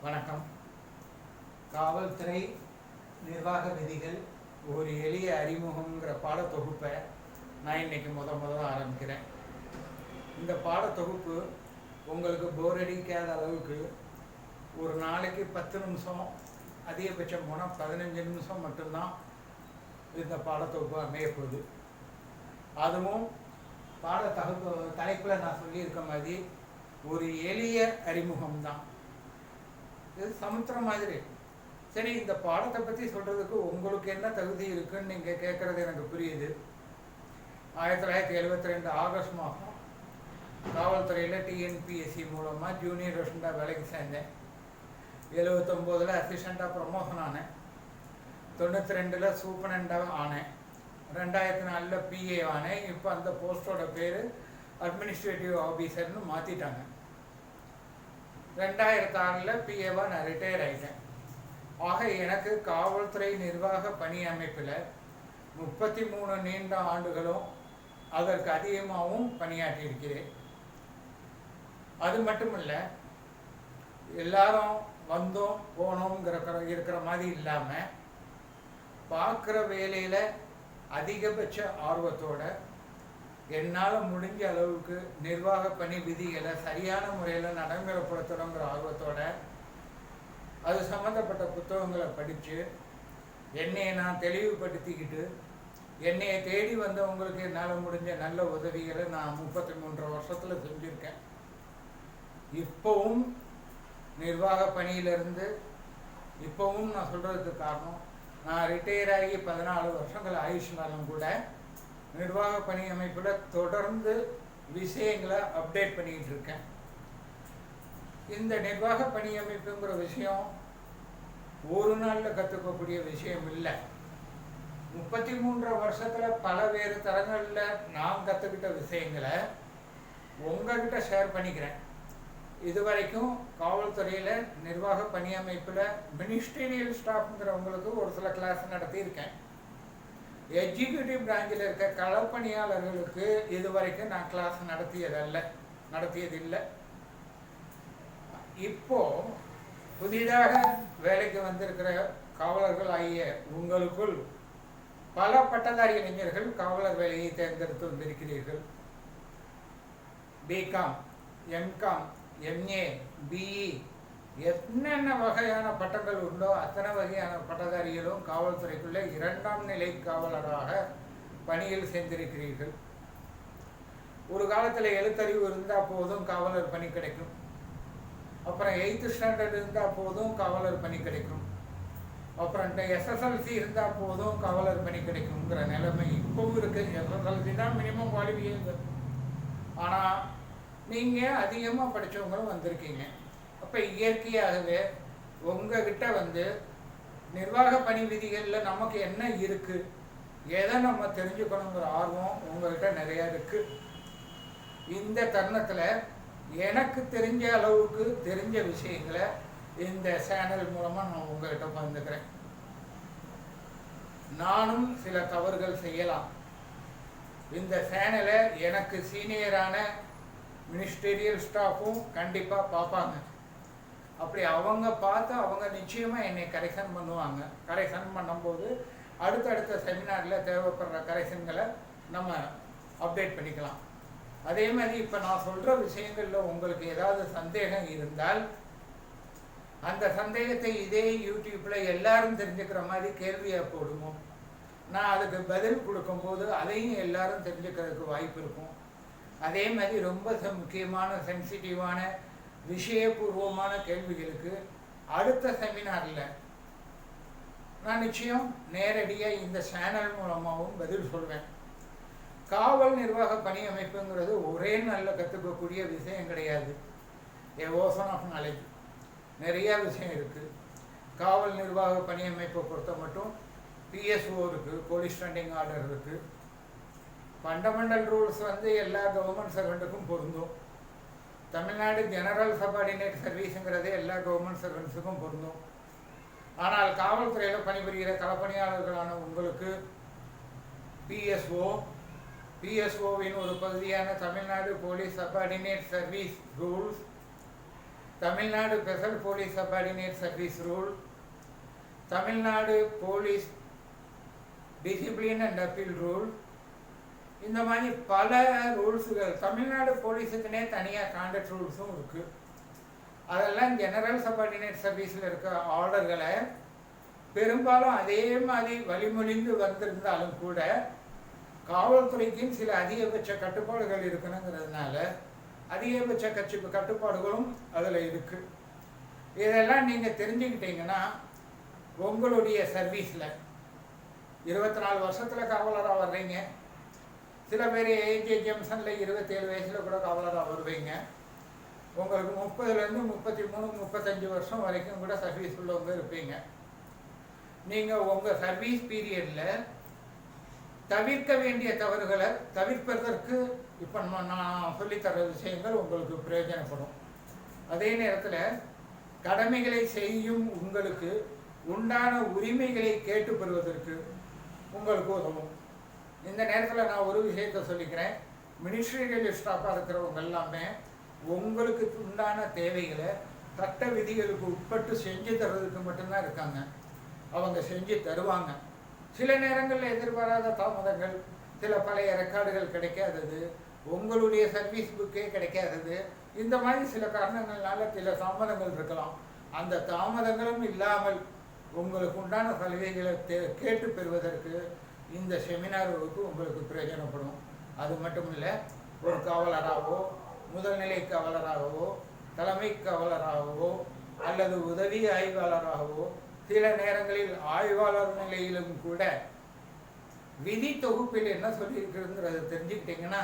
வணக்கம். காவல்துறை நிர்வாக விதிகள் ஒரு எளிய அறிமுகங்கிற பாடத்தொகுப்பை நான் இன்னைக்கு முதல்ல ஆரம்பிக்கிறேன். இந்த பாடத்தொகுப்பு உங்களுக்கு போர் அடிக்காத அளவுக்கு ஒரு நாளைக்கு 10 நிமிஷம், அதிகபட்சம் போனால் 15 நிமிஷம் மட்டும்தான் இந்த பாடத்தொகுப்பு அமையப்போகுது. அதுவும் தலைப்பில் நான் சொல்லியிருக்க மாதிரி ஒரு எளிய அறிமுகம்தான். இது சமுத்திரம் மாதிரி. சரி, இந்த பாடத்தை பற்றி சொல்கிறதுக்கு உங்களுக்கு என்ன தகுதி இருக்குன்னு நீங்கள் கேட்குறது எனக்கு புரியுது. 1972 ஆகஸ்ட் மாதம் காவல்துறையில் டிஎன்பிஎஸ்சி மூலமாக ஜூனியர் அசிஸ்டண்டாக வேலைக்கு சேர்ந்தேன். 79 அசிஸ்டண்ட்டாக ப்ரமோஷன் ஆனேன். 92 சூப்பரண்டாக ஆனேன். 2004 பிஏ ஆனேன். இப்போ அந்த போஸ்டோட பேர் அட்மினிஸ்ட்ரேட்டிவ் ஆஃபீஸர்னு மாற்றிட்டாங்க. 2006 பிஏவாக நான் ரிட்டையர் ஆகிட்டேன். ஆக எனக்கு காவல்துறை நிர்வாக பணி அமைப்பில் 33 நீண்ட ஆண்டுகளும் அதற்கு அதிகமாகவும் பணியாற்றியிருக்கிறேன். அது மட்டும் இல்லை, எல்லாரும் வந்தோம் போனோங்கிற இருக்கிற மாதிரி இல்லாமல் பார்க்குற வேலையில் அதிகபட்ச ஆர்வத்தோட என்னால் முடிஞ்ச அளவுக்கு நிர்வாக பணி விதிகளை சரியான முறையில் நடைமுறைப்படுத்தணுங்கிற ஆர்வத்தோட அது சம்மந்தப்பட்ட புத்தகங்களை படித்து என்னையை நான் தெளிவுபடுத்திக்கிட்டு என்னையை தேடி வந்தவங்களுக்கு என்னால் முடிஞ்ச நல்ல உதவிகளை நான் 33 வருஷத்தில் செஞ்சுருக்கேன். இப்போவும் நிர்வாக பணியிலிருந்து இப்போவும் நான் சொல்கிறதுக்கு காரணம், நான் ரிட்டையர் ஆகி 14 வருஷங்கள் ஆயுஷ்னாலும் கூட நிர்வாக பணி அமைப்பில் தொடர்ந்து விஷயங்களை அப்டேட் பண்ணிக்கிட்டு இருக்கேன். இந்த நிர்வாக பணி அமைப்புங்கிற விஷயம் ஒரு நாளில் கற்றுக்கக்கூடிய விஷயம் இல்லை. 33 வருஷத்தில் பலவேறு தரங்களில் நான் கற்றுக்கிட்ட விஷயங்களை உங்ககிட்ட ஷேர் பண்ணிக்கிறேன். இதுவரைக்கும் காவல்துறையில் நிர்வாக பணி அமைப்பில் மினிஸ்டீரியல் ஸ்டாஃப்ங்கிறவங்களுக்கு ஒரு சில கிளாஸ் நடத்தியிருக்கேன். எக்ஸிக்யூட்டிவ் பிரான்ச்சில் இருக்க களப்பணியாளர்களுக்கு இதுவரைக்கும் நான் கிளாஸ் நடத்தியதில்லை. இப்போ புதிதாக வேலைக்கு வந்திருக்கிற காவலர்கள் ஆகிய உங்களுக்குள் பல பட்டதாரி இளைஞர்கள் காவலர் வேலையை தேர்ந்தெடுத்து வந்திருக்கிறீர்கள். பிகாம், எம்காம், எம்ஏ, பிஇ என்னென்ன வகையான பட்டங்கள் உண்டோ அத்தனை வகையான பட்டதாரிகளும் காவல்துறைக்குள்ளே 2ஆம் நிலை காவலராக பணியில் சேர்ந்திருக்கிறீர்கள். ஒரு காலத்தில் எழுத்தறிவு இருந்தால் போதும் காவலர் பணி கிடைக்கும். அப்புறம் 8th ஸ்டாண்டர்ட் இருந்தால் போதும் காவலர் பணி கிடைக்கும். அப்புறம் எஸ்எஸ்எல்சி இருந்தால் போதும் காவலர் பணி கிடைக்குங்கிற நிலைமை இப்போவும் இருக்குது. எஸ்எஸ்எல்சி தான் மினிமம் குவாலிஃபிகேஷன். ஆனால் நீங்கள் அதிகமாக படித்தவங்களும் வந்திருக்கீங்க. அப்போ இயற்கையாகவே உங்ககிட்ட நிர்வாக பணி விதிகளில் நமக்கு என்ன இருக்குது, எதை நம்ம தெரிஞ்சுக்கணுங்கிற ஆர்வம் உங்கள்கிட்ட நிறையா இருக்குது. இந்த தருணத்தில் எனக்கு தெரிஞ்ச அளவுக்கு தெரிஞ்ச விஷயங்களை இந்த சேனல் மூலமாக நான் உங்கள்கிட்ட பகிர்ந்துக்கிறேன். நானும் சில தவறுகள் செய்யலாம். இந்த சேனலை எனக்கு சீனியரான மினிஸ்டீரியல் ஸ்டாஃபும் கண்டிப்பாக பார்ப்பாங்க. அப்படி அவங்க பார்த்து அவங்க நிச்சயமாக என்னை கரெக்ஷன் பண்ணுவாங்க. கரெக்ஷன் பண்ணும்போது அடுத்தடுத்த செமினாரில் தேவைப்படுற கரெக்ஷன்களை நம்ம அப்டேட் பண்ணிக்கலாம். அதே மாதிரி இப்போ நான் சொல்கிற விஷயங்களில் உங்களுக்கு ஏதாவது சந்தேகம் இருந்தால் அந்த சந்தேகத்தை இதே யூடியூப்பில் எல்லாரும் தெரிஞ்சுக்கிற மாதிரி கேள்வியாக போடுவோம். நான் அதுக்கு பதில் கொடுக்கும்போது அதையும் எல்லாரும் தெரிஞ்சுக்கிறதுக்கு வாய்ப்பு இருக்கும். அதே மாதிரி ரொம்ப முக்கியமான சென்சிட்டிவான விஷயபூர்வமான கேள்விகளுக்கு அடுத்த செமினாரில் நான் நிச்சயம் நேரடியாக இந்த சேனல் மூலமாகவும் பதில் சொல்வேன். காவல் நிர்வாக பணி அமைப்புங்கிறது ஒரே நாளில் கற்றுக்கக்கூடிய விஷயம் கிடையாது. ஏ ஓசன் ஆஃப் நாலேஜ் நிறையா விஷயம் இருக்குது. காவல் நிர்வாக பணி அமைப்பை பொறுத்த மட்டும் பிஎஸ்ஓ இருக்குது, போலீஸ் ஸ்டாண்டிங் ஆர்டர் இருக்குது. ஃபண்டமெண்டல் ரூல்ஸ் எல்லா கவர்மெண்ட் சர்வெண்ட்டுக்கும் பொருந்தும். தமிழ்நாடு ஜெனரல் சபார்டினேட் சர்வீஸுங்கிறது எல்லா கவர்மெண்ட் சர்வெண்ட்ஸுக்கும் பொருந்தும். ஆனால் காவல்துறையில் பணிபுரிகிற களப்பணியாளர்களான உங்களுக்கு பிஎஸ்ஓவின் ஒரு பகுதியான Tamil Nadu police subordinate service rules Tamil Nadu special police subordinate service rule, Tamil Nadu police discipline and appeal rule, இந்த மாதிரி பல ரூல்ஸுகள். தமிழ்நாடு போலீஸுக்குன்னே தனியாக கான்டக்ட் ரூல்ஸும் இருக்குது. அதெல்லாம் ஜெனரல் சப்பார்டினேட் சர்வீஸில் இருக்க ஆர்டர்களை பெரும்பாலும் அதே மாதிரி வழிமொழிந்து வந்திருந்தாலும் கூட காவல்துறைக்கும் சில அதிகபட்ச கட்டுப்பாடுகள் இருக்கணுங்கிறதுனால அதிகபட்ச கட்டுப்பாடுகளும் அதில் இருக்குது. இதெல்லாம் நீங்கள் தெரிஞ்சுக்கிட்டீங்கன்னா உங்களுடைய சர்வீஸில் 24 வருஷத்தில் காவலராக வர்றீங்க. சில பேர் ஏஜ் ஜங்ஷனில் 27 வயசில் கூட காவலராக வருவீங்க. உங்களுக்கு 30லேருந்து 33, 35 வருஷம் வரைக்கும் கூட சர்வீஸ் உள்ளவங்க இருப்பீங்க. நீங்கள் உங்கள் சர்வீஸ் பீரியடில் தவிர்க்க வேண்டிய தவறுகளை தவிர்ப்பதற்கு இப்போ நான் சொல்லித்தர விஷயங்கள் உங்களுக்கு பிரயோஜனப்படும். அதே நேரத்தில் கடமைகளை செய்யும் உங்களுக்கு உண்டான உரிமைகளை கேட்டு பெறுவதற்கு உங்களுக்கு உதவும். இந்த நேரத்தில் நான் ஒரு விஷயத்தை சொல்லிக்கிறேன். மினிஸ்ட்ரியல் ஸ்டாஃபாக இருக்கிறவங்க எல்லாமே உங்களுக்கு உண்டான தேவைகளை சட்ட விதிகளுக்கு உட்பட்டு செஞ்சு தர்றதுக்கு மட்டும்தான் இருக்காங்க. அவங்க செஞ்சு தருவாங்க. சில நேரங்களில் எதிர்பாராத தாமதங்கள், சில பழைய ரெக்கார்டுகள் கிடைக்காதது, உங்களுடைய சர்வீஸ் புக்கே கிடைக்காதது, இந்த மாதிரி சில காரணங்கள்னால சில தாமதங்கள் இருக்கலாம். அந்த தாமதங்களும் இல்லாமல் உங்களுக்கு உண்டான சலுகைகளை கேட்டு பெறுவதற்கு இந்த செமினார் வகுப்பு உங்களுக்கு பிரயோஜனப்படும். அது மட்டும் இல்லை, ஒரு காவலராகவோ முதல்நிலை காவலராகவோ தலைமை காவலராகவோ அல்லது உதவி ஆய்வாளராகவோ சில நேரங்களில் ஆய்வாளர் நிலையிலும் கூட விதி தொகுப்பில் என்ன சொல்லியிருக்கிறதுங்கிறத தெரிஞ்சுக்கிட்டிங்கன்னா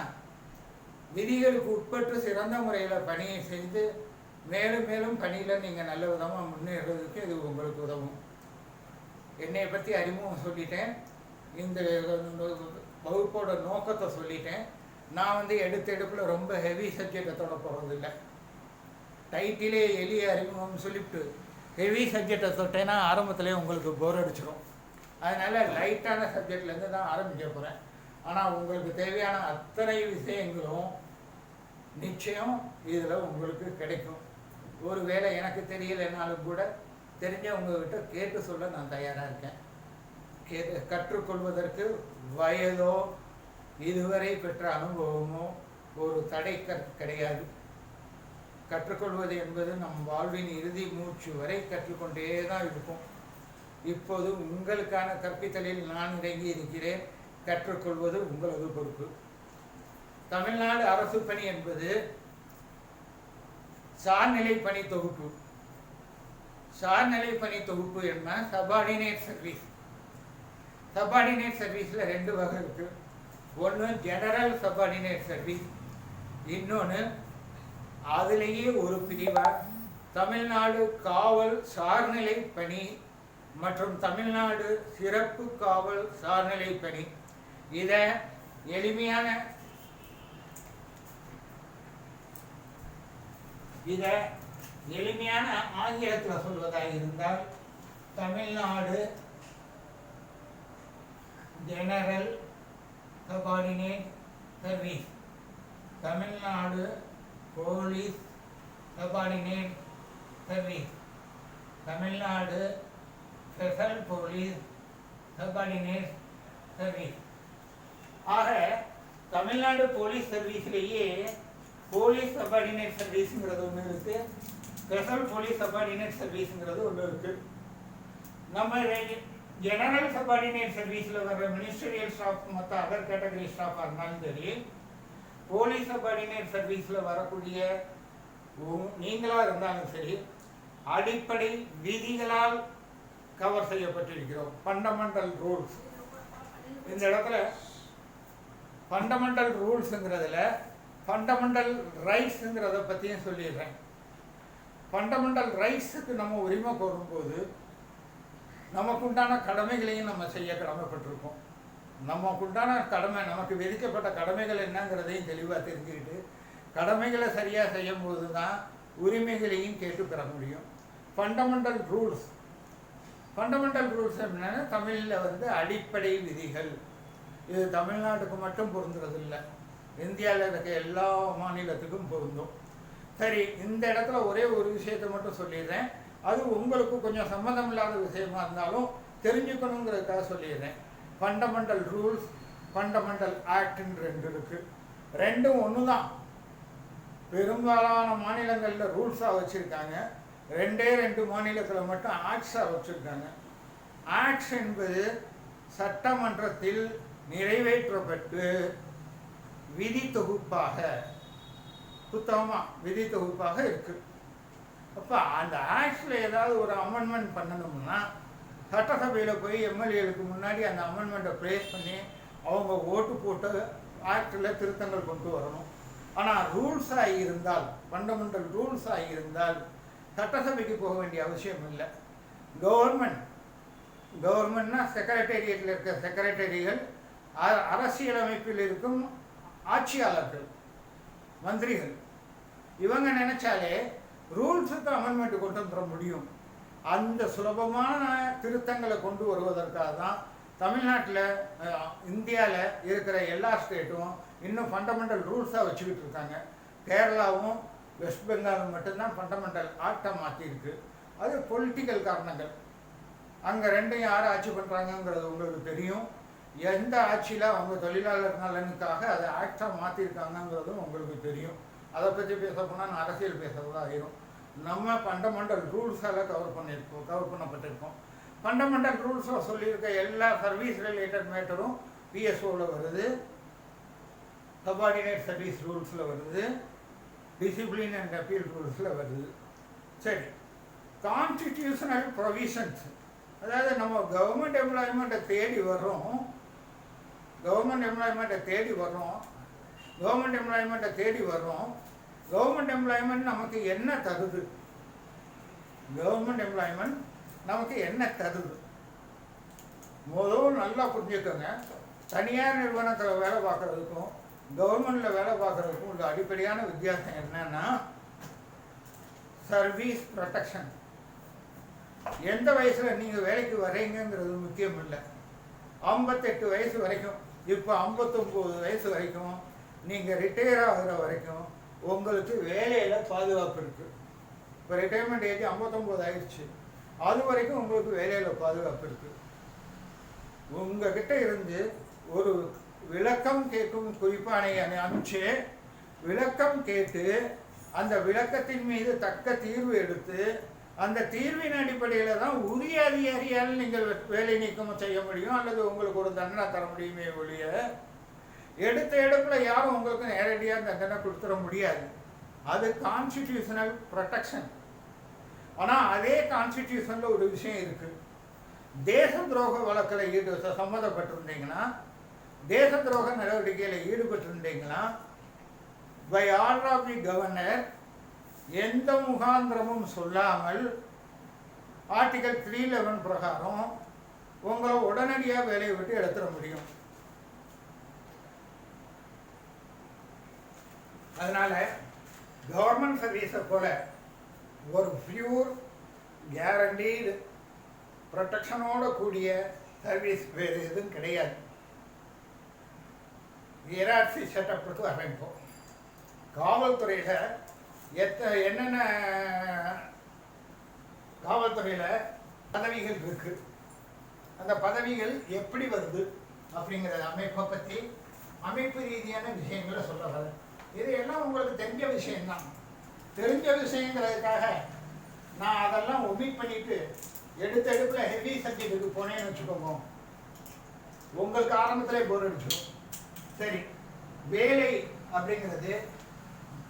விதிகளுக்கு உட்பட்டு சிறந்த முறையில் பணியை செய்து மேலும் மேலும் பணியில் நீங்கள் நல்ல விதமாக முன்னேறதுக்கு இது உங்களுக்கு உதவும். என்னை பற்றி அறிமுகம் சொல்லிட்டேன். இந்த வகுப்போட நோக்கத்தை சொல்லிட்டேன். நான் எடுத்தெடுப்பில் ரொம்ப ஹெவி சப்ஜெக்டை தொட போகிறதில்லை. டைட்டிலே எளிய அறிமுகம் சொல்லிவிட்டு ஹெவி சப்ஜெக்டை தொட்டேன்னா ஆரம்பத்திலே உங்களுக்கு போர் அடிச்சிடும். அதனால் லைட்டான சப்ஜெக்ட்லேருந்து தான் ஆரம்பிக்க போகிறேன். ஆனால் உங்களுக்கு தேவையான அத்தனை விஷயங்களும் நிச்சயம் இதில் உங்களுக்கு கிடைக்கும். ஒருவேளை எனக்கு தெரியலைனாலும் கூட தெரிஞ்சவங்ககிட்ட கேட்டு சொல்ல நான் தயாராக இருக்கேன். கற்றுக்கொள்வதற்கு வயதோ இதுவரை பெற்ற அனுபவமோ ஒரு தடை கிடையாது. கற்றுக்கொள்வது என்பது நம் வாழ்வின் இறுதி மூச்சு வரை கற்றுக்கொண்டே தான் இருக்கும். இப்போது உங்களுக்கான கற்பித்தலில் நான் இறங்கி இருக்கிறேன். கற்றுக்கொள்வது உங்களது பொறுப்பு. தமிழ்நாடு அரசு பணி என்பது சார்நிலை பணி தொகுப்பு. சார்நிலை பணி தொகுப்பு என்ன? Subordinate service. சபார்டினேட் சர்வீஸில் 2 வகை இருக்கு. ஒன்று ஜெனரல் சபார்டினேட் சர்வீஸ், இன்னொன்று அதிலேயே ஒரு பிரிவாக தமிழ்நாடு காவல் சார்நிலை பணி மற்றும் தமிழ்நாடு சிறப்பு காவல் சார்நிலை பணி. இதை எளிமையான ஆங்கிலத்தில் சொல்வதாக இருந்தால் Tamil Nadu general subordinate service, Tamil Nadu police subordinate service, Tamil Nadu special police subordinate service. ஆக தமிழ்நாடு போலீஸ் சர்வீஸ்லேயே போலீஸ் சபார்டினேட் சர்வீஸுங்கிறது ஒன்று இருக்குது, ஸ்பெஷல் போலீஸ் சபார்டினேட் சர்வீஸுங்கிறது ஒன்று இருக்குது. நம்ம ஜெனரல் சபார்டினேட் சர்வீஸில் வர்ற மினிஸ்டரியல் ஸ்டாஃப் மற்ற அதர் கேட்டகரி ஸ்டாஃபாக இருந்தாலும் சரி, போலீஸ் சபார்டினேட் சர்வீஸில் வரக்கூடிய நீங்களாக இருந்தாலும் சரி, அடிப்படை விதிகளால் கவர் செய்யப்பட்டிருக்கிறோம். Fundamental rules. இந்த இடத்துல ஃபண்டமெண்டல் ரூல்ஸுங்கிறதுல ஃபண்டமெண்டல் ரைட்ஸுங்கிறத பற்றியும் சொல்லிடுறேன். ஃபண்டமெண்டல் ரைட்ஸுக்கு நம்ம உரிமை கோரும்போது நமக்குண்டான கடமைகளையும் நம்ம செய்ய கடமைப்பட்டிருக்கோம். நமக்குண்டான கடமை, நமக்கு விதிக்கப்பட்ட கடமைகள் என்னங்கிறதையும் தெளிவாக தெரிஞ்சுக்கிட்டு கடமைகளை சரியாக செய்யும் போது தான் உரிமைகளையும் கேட்டு பெற முடியும். Fundamental rules. ஃபண்டமெண்டல் ரூல்ஸ் என்னன்னா தமிழில் அடிப்படை விதிகள். இது தமிழ்நாட்டுக்கு மட்டும் பொருந்துறது இல்லை, இந்தியாவில் இருக்க எல்லா மாநிலத்துக்கும் பொருந்தும். சரி, இந்த இடத்துல ஒரே ஒரு விஷயத்தை மட்டும் சொல்லிடுறேன். அது உங்களுக்கு கொஞ்சம் சம்மந்தம் இல்லாத விஷயமா இருந்தாலும் தெரிஞ்சுக்கணுங்கிறதுக்காக சொல்லிடுறேன். ஃபண்டமெண்டல் ரூல்ஸ், ஃபண்டமெண்டல் ஆக்ட்னு ரெண்டு இருக்குது. ரெண்டும் ஒன்று தான். பெரும்பாலான மாநிலங்களில் ரூல்ஸாக வச்சுருக்காங்க. ரெண்டே ரெண்டு மாநிலத்தில் மட்டும் ஆக்ட்ஸாக வச்சுருக்காங்க. ஆக்ட்ஸ் என்பது சட்டமன்றத்தில் நிறைவேற்றப்பட்டு விதி தொகுப்பாக, புத்தகமாக விதி தொகுப்பாக இருக்குது. அப்போ அந்த ஆக்ட்ஸில் ஏதாவது ஒரு அமெண்ட்மெண்ட் பண்ணணும்னா சட்டசபையில் போய் எம்எல்ஏகளுக்கு முன்னாடி அந்த அமெண்ட்மெண்ட்டை ப்ளேஸ் பண்ணி அவங்க ஓட்டு போட்டு ஆக்டில் திருத்தங்கள் கொண்டு வரணும். ஆனால் ரூல்ஸாக இருந்தால், ஃபண்டமெண்டல் ரூல்ஸாக இருந்தால் சட்டசபைக்கு போக வேண்டிய அவசியம் இல்லை. கவர்மெண்ட்னா செக்ரட்டேரியட்டில் இருக்க செக்ரட்டரிகள், அரசியலமைப்பில் இருக்கும் ஆட்சியாளர்கள், மந்திரிகள், இவங்க நினைச்சாலே ரூல்ஸுக்கு அமெண்ட்மெண்ட் கொண்டு வந்துட முடியும். அந்த சுலபமான திருத்தங்களை கொண்டு வருவதற்காக தான் தமிழ்நாட்டில், இந்தியாவில் இருக்கிற எல்லா ஸ்டேட்டும் இன்னும் ஃபண்டமெண்டல் ரூல்ஸாக வச்சுக்கிட்டு இருக்காங்க. கேரளாவும் வெஸ்ட் பெங்காலும் மட்டும்தான் ஃபண்டமெண்டல் ஆக்டை மாற்றிருக்கு. அது பொலிட்டிக்கல் காரணங்கள். அங்கே ரெண்டையும் யார் ஆட்சி பண்ணுறாங்கங்கிறது உங்களுக்கு தெரியும். எந்த ஆட்சியில் அவங்க தொழிலாளர் நலனுக்காக அதை ஆக்டாக மாற்றிருக்காங்கங்கிறதும் உங்களுக்கு தெரியும். அதை பற்றி பேச போனால் நான் அரசியல் பேசுறதா ஆயிரும். நம்ம ஃபண்டமெண்டல் ரூல்ஸால் கவர் பண்ணப்பட்டிருக்கோம். ஃபண்டமெண்டல் ரூல்ஸில் சொல்லியிருக்க எல்லா சர்வீஸ் ரிலேட்டட் மேட்டரும் பிஎஸ்ஓவில் வருது, சபார்டினேட் சர்வீஸ் ரூல்ஸில் வருது, டிசிப்ளின் அண்ட் அப்பீல் ரூல்ஸில் வருது. சரி, கான்ஸ்டிடியூஷனல் ப்ரொவிஷன்ஸ், அதாவது நம்ம கவர்மெண்ட் எம்ப்ளாய்மெண்ட்டை தேடி வர்றோம். கவர்மெண்ட் எம்ப்ளாய்மெண்ட் நமக்கு என்ன தருது? முதல் நல்லா புரிஞ்சுக்கோங்க. தனியார் நிறுவனத்தில் வேலை பார்க்குறதுக்கும் கவர்மெண்டில் வேலை பார்க்குறதுக்கும் உள்ள அடிப்படையான வித்தியாசம் என்னன்னா சர்வீஸ் ப்ரொடெக்ஷன். எந்த வயசில் நீங்கள் வேலைக்கு வரீங்கிறது முக்கியம் இல்லை. 58 வயசு வரைக்கும், இப்போ 59 வயசு வரைக்கும், நீங்கள் ரிட்டையர் ஆகிற வரைக்கும் உங்களுக்கு வேலையில் பாதுகாப்பு இருக்குது. இப்போ ரிட்டையர்மெண்ட் ஏஜ் 59 ஆயிடுச்சு, அது வரைக்கும் உங்களுக்கு வேலையில் பாதுகாப்பு இருக்குது. உங்ககிட்ட இருந்து ஒரு விளக்கம் கேட்கும் குறிப்பானை அனுப்பிச்சு விளக்கம் கேட்டு அந்த விளக்கத்தின் மீது தக்க தீர்வு எடுத்து அந்த தீர்வின் அடிப்படையில் தான் உரிய அதிகாரியால் நீங்கள் வேலை நீக்கம் செய்ய முடியும் அல்லது உங்களுக்கு ஒரு தண்டனை தர முடியுமே ஒழிய எடுத்த எடுப்பில் யாரும் உங்களுக்கு நேரடியாக தண்டனை கொடுத்துட முடியாது. அது கான்ஸ்டிடியூஷனல் ப்ரொடெக்ஷன். ஆனால் அதே கான்ஸ்டிடியூஷனில் ஒரு விஷயம் இருக்குது. தேச துரோக வழக்கில் சம்மந்தப்பட்டிருந்தீங்கன்னா, தேச துரோக நடவடிக்கையில் ஈடுபட்டிருந்தீங்கன்னா, by order of the governor எந்த முகாந்திரமும் சொல்லாமல் ஆர்டிகல் 311 பிரகாரம் உங்களை உடனடியாக வேலையை விட்டு எடுத்துட முடியும். அதனால கவர்மெண்ட் சர்வீஸை போல ஒரு பியூர் கேரண்டீடு ப்ரொடெக்ஷனோட கூடிய சர்வீஸ் வேறு எதுவும் கிடையாது. ஹியரார்சி செட்டப்புக்கு ஆரம்பிப்போம். காவல்துறையில் என்னென்ன காவல்துறையில் பதவிகள் இருக்குது, அந்த பதவிகள் எப்படி வருது அப்படிங்கிற அமைப்பை பற்றி அமைப்பு ரீதியான விஷயங்களை சொல்ல வர. இது எல்லாம் உங்களுக்கு தெரிஞ்ச விஷயம்தான். தெரிஞ்ச விஷயங்கிறதுக்காக நான் அதெல்லாம் ஒமிட் பண்ணிட்டு எடுப்பில் ஹெவி சப்ஜெக்ட்டுக்கு போனேன்னு வச்சுக்கோங்க, உங்களுக்கு ஆரம்பத்திலே போர் அடிச்சிடும். சரி, வேலை அப்படிங்கிறது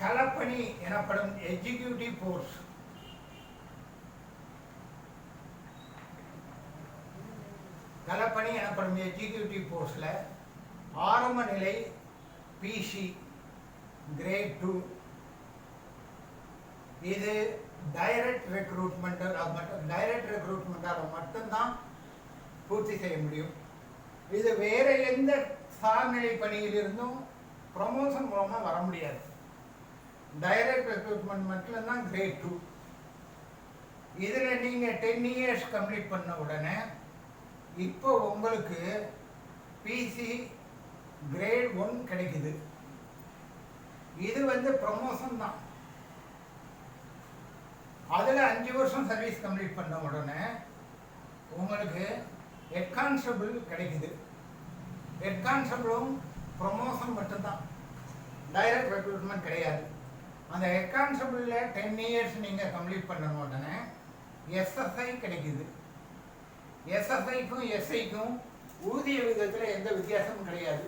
களப்பணி எனப்படும் எக்ஸிக்யூட்டிவ் போர்ஸ். களப்பணி எனப்படும் எக்ஸிக்யூட்டிவ் போர்ஸில் ஆரம்ப நிலை பிசி கிரேட் 2. இது டைரக்ட் ரெக்ரூட்மெண்ட்டால் மட்டும்தான் பூர்த்தி செய்ய முடியும். இது வேற எந்த சார்நிலை பணியிலிருந்தும் ப்ரமோஷன் மூலமாக வர முடியாது. டைரக்ட் ரெக்ரூட்மெண்ட் மட்டும்தான் கிரேட் 2. இதில் நீங்கள் 10 இயர்ஸ் கம்ப்ளீட் பண்ண உடனே இப்போ உங்களுக்கு பிசி கிரேட் 1 கிடைக்குது. இது ப்ரமோஷன் தான். அதில் 5 வருஷம் சர்வீஸ் கம்ப்ளீட் பண்ண உடனே உங்களுக்கு ஹெட் கான்ஸ்டபிள் கிடைக்குது. ஹெட் கான்ஸ்டபிளும் ப்ரொமோஷன் மட்டும்தான், டைரக்ட் ரெக்ரூட்மெண்ட் கிடையாது. அந்த ஹெட் கான்ஸ்டபிளில் 10 இயர்ஸ் நீங்கள் கம்ப்ளீட் பண்ண உடனே எஸ்எஸ்ஐ கிடைக்குது. எஸ்எஸ்ஐக்கும் எஸ்ஐக்கும் ஊதிய விதத்தில் எந்த வித்தியாசமும் கிடையாது.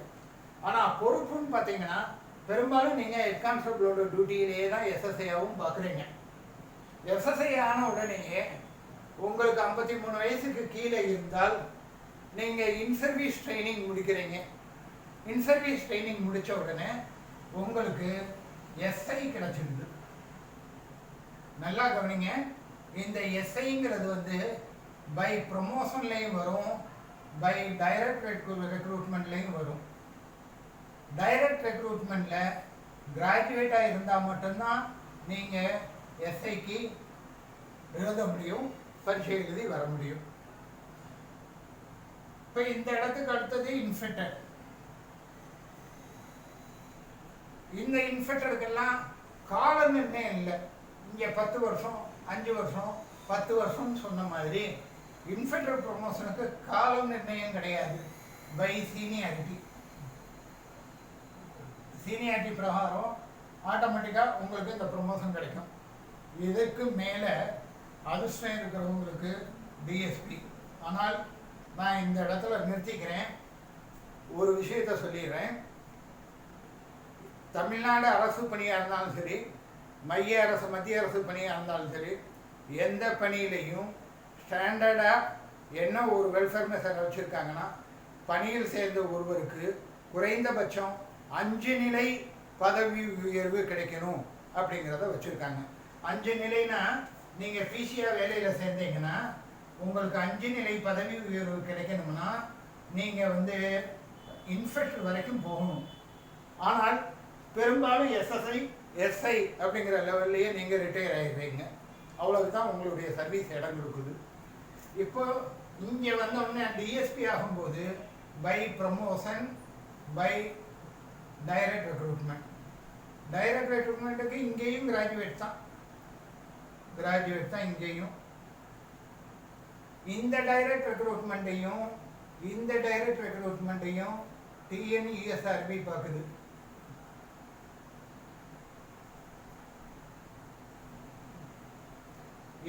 ஆனால் பொறுப்புன்னு பார்த்தீங்கன்னா பெரும்பாலும் நீங்கள் ஹெட் கான்ஸ்டபிளோட டியூட்டியிலேயே தான் எஸ்எஸ்ஐயாகவும் பார்க்குறீங்க. எஸ்எஸ்ஐ ஆன உடனேயே உங்களுக்கு 53 வயசுக்கு கீழே இருந்தால் நீங்கள் இன்சர்வீஸ் ட்ரைனிங் முடிக்கிறீங்க. இன்சர்வீஸ் ட்ரைனிங் முடித்த உடனே உங்களுக்கு எஸ்ஐ கிடச்சிடுது. நல்லா கவனிங்க, இந்த எஸ்ஐங்கிறது வந்து பை ப்ரொமோஷன்லேயும் வரும், பை டைரக்ட் ரெக்ரூட்மெண்ட்லேயும் வரும். டைரக்ட் ரெக்ரூட்மெண்ட்டில் கிராஜுவேட்டாக இருந்தால் மட்டும்தான் நீங்கள் எஸ்ஐக்கு எழுத முடியும், பரீட்சை எழுதி வர முடியும். இப்போ இந்த இடத்துக்கு அடுத்தது இன்ஸ்பெக்டர். இந்த இன்ஸ்பெக்டருக்கெல்லாம் கால நிர்ணயம் இல்லை. இங்கே 10 வருஷம் 5 வருஷம் 10 வருஷம்னு சொன்ன மாதிரி இன்ஸ்பெக்டர் ப்ரொமோஷனுக்கு காலம் நிர்ணயம் கிடையாது. பை சீனியாரிட்டி பிரகாரம் ஆட்டோமேட்டிக்காக உங்களுக்கு இந்த ப்ரொமோஷன் கிடைக்கும். இதுக்கு மேலே அதிர்ஷ்டம் இருக்கிறவங்களுக்கு டிஎஸ்பி. ஆனால் நான் இந்த இடத்துல நிறுத்திக்கிறேன். ஒரு விஷயத்தை சொல்லிடுறேன். தமிழ்நாடு அரசு பணியாக இருந்தாலும் சரி, மத்திய அரசு பணியாக இருந்தாலும் சரி, எந்த பணியிலையும் ஸ்டாண்டர்டாக என்ன ஒரு வெல்ஃபேர் மெஷர் வச்சுருக்காங்கன்னா, பணியில் சேர்ந்த ஒருவருக்கு குறைந்தபட்சம் 5 நிலை பதவி உயர்வு கிடைக்கணும் அப்படிங்கிறத வச்சுருக்காங்க. 5 நிலைனா நீங்கள் பிசியாக வேலையில் சேர்ந்தீங்கன்னா உங்களுக்கு 5 நிலை பதவி உயர்வு கிடைக்கணும்னா நீங்கள் வந்து இன்ஸ்பெக்டர் வரைக்கும் போகணும். ஆனால் பெரும்பாலும் எஸ்எஸ்ஐ எஸ்ஐ அப்படிங்கிற லெவல்லையே நீங்கள் ரிட்டையர் ஆகிடுறீங்க. அவ்வளவுதான் உங்களுடைய சர்வீஸ் இடம் கொடுக்குது. இப்போ இங்கே வந்தோடனே டிஎஸ்பி ஆகும்போது by promotion, by direct recruitment. Direct ரெக்ரூட்மெண்ட்டுக்கு இங்கேயும் கிராஜுவேட் தான் இங்கேயும். இந்த டைரக்ட் ரெக்ரூட்மெண்ட்டையும் டிஎன்இஎஸ்ஆர்பி பார்க்குது.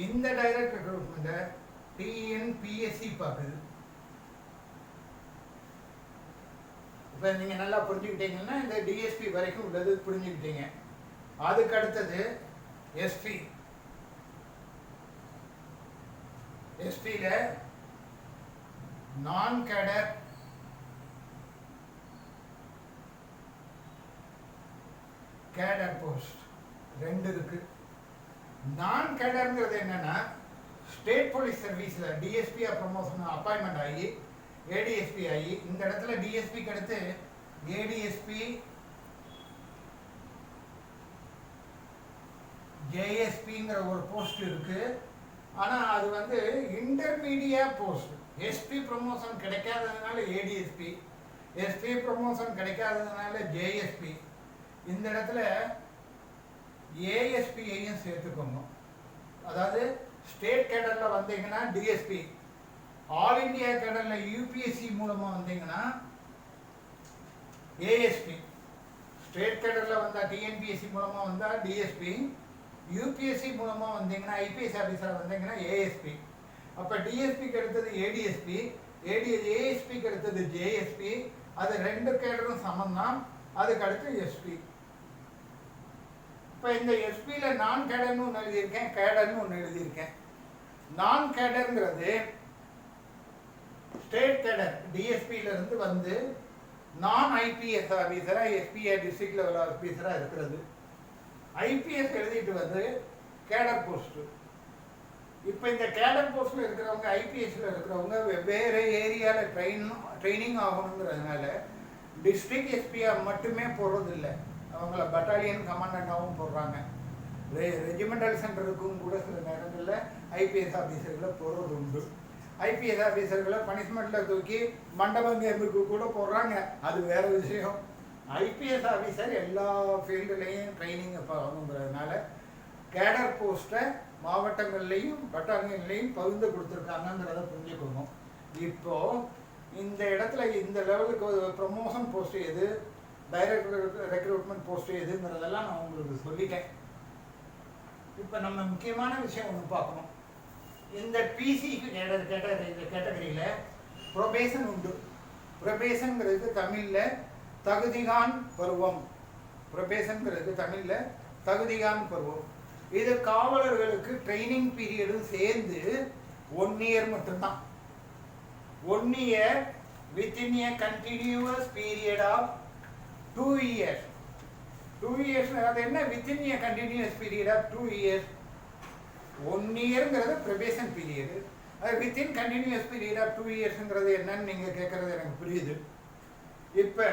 இந்த டைரக்ட் ரெக்ரூட்மெண்ட்டை டிஎன்பிஎஸ்சி பார்க்குது. இப்போ நீங்கள் நல்லா புரிஞ்சுக்கிட்டீங்கன்னா இந்த டிஎஸ்பி வரைக்கும் உள்ளது புரிஞ்சுக்கிட்டீங்க. அதுக்கு அடுத்தது எஸ்பி. எஸ்பியில் நான் கேடர், கேடர் போஸ்ட் 2 இருக்கு. நான் கேடர்ங்கிறது என்னன்னா, ஸ்டேட் போலீஸ் சர்வீஸில் டிஎஸ்பியா ப்ரமோஷன் அப்பாயின்மெண்ட் ஆகி ஏடிஎஸ்பி ஆகி, இந்த இடத்துல டிஎஸ்பிக்கு அடுத்து ஏடிஎஸ்பி, ஜேஎஸ்பிங்கிற ஒரு போஸ்ட் இருக்கு. ஆனால் அது வந்து இன்டர்மீடியட் போஸ்ட். எஸ்பி ப்ரமோஷன் கிடைக்காததுனால ஏடிஎஸ்பி, எஸ்பி ப்ரமோஷன் கிடைக்காததுனால ஜேஎஸ்பி. இந்த இடத்துல ஏஎஸ்பியையும் சேர்த்துக்கோங்க. அதாவது ஸ்டேட் கேடரில் வந்தீங்கன்னா டிஎஸ்பி, ஆல் இண்டியா கேடரில் யூபிஎஸ்சி மூலமாக வந்தீங்கன்னா ஏஎஸ்பி, ஸ்டேட் கேடரில் வந்தால் டிஎன்பிஎஸ்சி மூலமாக வந்தால் டிஎஸ்பி, யூபிஎஸ்சி மூலமாக வந்தீங்கன்னா ஐபிஎஸ் ஆஃபீஸராக வந்தீங்கன்னா ஏஎஸ்பி. அப்போ டிஎஸ்பிக்கு அடுத்தது ஏடிஎஸ்பி, ஏஎஸ்பிக்கு அடுத்தது ஜேஎஸ்பி. அது 2 கேடரும் சமம் தான். அதுக்கு அடுத்து எஸ்பி. இப்போ இந்த எஸ்பியில் நான் கேடர்னு ஒன்று எழுதியிருக்கேன், கேடர்னு ஒன்று எழுதியிருக்கேன். நான் கேடருங்கிறது ஸ்டேட் கேடர் டிஎஸ்பியிலேருந்து வந்து நான் ஐபிஎஸ் ஆஃபீஸராக எஸ்பிஐ டிஸ்ட்ரிக்ட் லெவல் ஆஃபீஸராக இருக்கிறது. ஐபிஎஸ் எழுதிட்டு வந்து கேடர் போஸ்ட்டு. இப்போ இந்த கேடர் போஸ்ட்டில் இருக்கிறவங்க, ஐபிஎஸ்சில் இருக்கிறவங்க வெவ்வேறு ஏரியாவில் ட்ரைனிங் ஆகணுங்கிறதுனால டிஸ்ட்ரிக்ட் எஸ்பியாக மட்டுமே போடுறதில்லை, அவங்கள பட்டாலியன் கமாண்டண்டாகவும் போடுறாங்க. ரெஜிமெண்டல் சென்டருக்கும் கூட சில நேரங்களில் ஐபிஎஸ் ஆஃபீஸர்களை போடுறது உண்டு. ஐபிஎஸ் ஆஃபீஸர்களை பனிஷ்மெண்ட்டில் தூக்கி மண்டபங்கேம்புக்கு கூட போடுறாங்க, அது வேறு விஷயம். ஐபிஎஸ் ஆஃபீஸர் எல்லா ஃபீல்டுலேயும் ட்ரைனிங் இப்போ ஆகுங்கிறதுனால கேடர் போஸ்ட்டை மாவட்டங்கள்லையும் பட்டாணிகள்லையும் பகிர்ந்து கொடுத்துருக்காங்கங்கிறத புரிஞ்சுக்கணும். இப்போ இந்த இடத்துல இந்த லெவலுக்கு ப்ரமோஷன் போஸ்ட் எது, டைரக்ட் ரெக்ரூட்மெண்ட் போஸ்ட் எதுங்கிறதெல்லாம் நான் உங்களுக்கு சொல்லிட்டேன். இப்போ நம்ம முக்கியமான விஷயம் ஒன்று பார்க்கணும். இந்த பிசி கேட்டகரியில் ப்ரொபேஷன் உண்டு. ப்ரொபேஷனுங்கிறது தமிழில் தகுதிகான் பருவம். ப்ரொபேஷனுங்கிறது தமிழில் தகுதிகான் பருவம். இது காவலர்களுக்கு ட்ரைனிங் பீரியடும் சேர்ந்து 1 இயர் மட்டும்தான். 1 year within a continuous period of 2 years. 2 years அது என்ன? Within a continuous period of 2 years. 1 இயருங்கிறது ப்ரொபேஷன் பீரியடு. அது வித்தின் கண்டினியூவஸ் பீரியட் ஆஃப் 2 இயர்ஸுங்கிறது என்னன்னு நீங்கள் கேட்குறது எனக்கு புரியுது. இப்போ